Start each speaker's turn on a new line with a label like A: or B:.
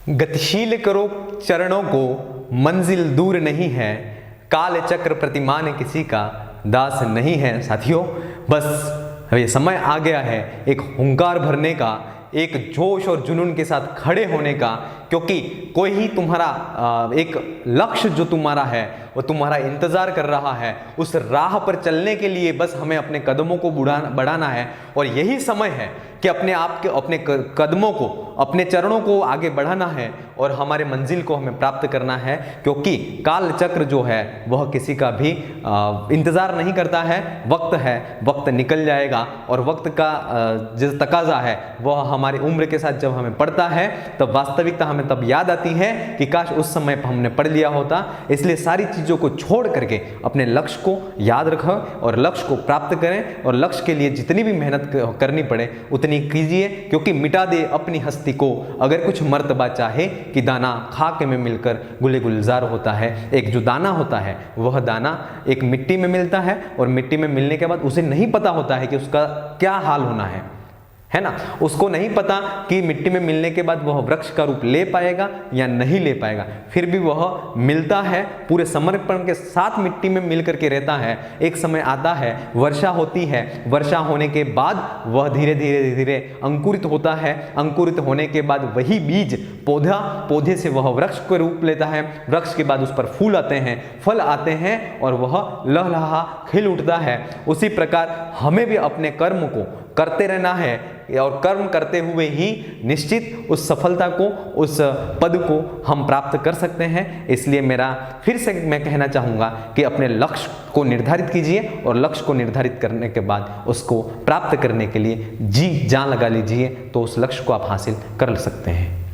A: गतिशील करो चरणों को, मंजिल दूर नहीं है, काल चक्र प्रतिमान किसी का दास नहीं है। साथियों, बस ये समय आ गया है एक हुंकार भरने का, एक जोश और जुनून के साथ खड़े होने का, क्योंकि कोई ही तुम्हारा एक लक्ष्य जो तुम्हारा है वो तुम्हारा इंतज़ार कर रहा है। उस राह पर चलने के लिए बस हमें अपने कदमों को बढ़ाना है, और यही समय है कि अपने आप के अपने कदमों को, अपने चरणों को आगे बढ़ाना है और हमारे मंजिल को हमें प्राप्त करना है। क्योंकि काल चक्र जो है वह किसी का भी इंतज़ार नहीं करता है। वक्त है, वक्त निकल जाएगा, और वक्त का जो तकाजा है वह हमारी उम्र के साथ जब हमें पड़ता है तब वास्तविकता हमें तब याद आती है कि काश उस समय पर हमने पढ़ लिया होता। इसलिए सारी चीज़ों को छोड़ करके अपने लक्ष्य को याद रखें और लक्ष्य को प्राप्त करें, और लक्ष्य के लिए जितनी भी मेहनत करनी पड़े उतनी कीजिए। क्योंकि मिटा दे अपनी हस्ती को अगर कुछ मर्तबा चाहे, कि दाना खाक में मिलकर गुले गुलजार होता है। एक जो दाना होता है वह दाना एक मिट्टी में मिलता है, और मिट्टी में मिलने के बाद उसे नहीं पता होता है कि उसका क्या हाल होना है ना। उसको नहीं पता कि मिट्टी में मिलने के बाद वह वृक्ष का रूप ले पाएगा या नहीं ले पाएगा, फिर भी वह मिलता है, पूरे समर्पण के साथ मिट्टी में मिल करके रहता है। एक समय आता है, वर्षा होती है, वर्षा होने के बाद वह धीरे धीरे धीरे अंकुरित होता है। अंकुरित होने के बाद वही बीज पौधे से वह वृक्ष का रूप लेता है। वृक्ष के बाद उस पर फूल आते हैं, फल आते हैं, और वह लहलहा खिल उठता है। उसी प्रकार हमें भी अपने कर्म को करते रहना है, और कर्म करते हुए ही निश्चित उस सफलता को, उस पद को हम प्राप्त कर सकते हैं। इसलिए मेरा फिर से मैं कहना चाहूँगा कि अपने लक्ष्य को निर्धारित कीजिए, और लक्ष्य को निर्धारित करने के बाद उसको प्राप्त करने के लिए जी जान लगा लीजिए, तो उस लक्ष्य को आप हासिल कर सकते हैं।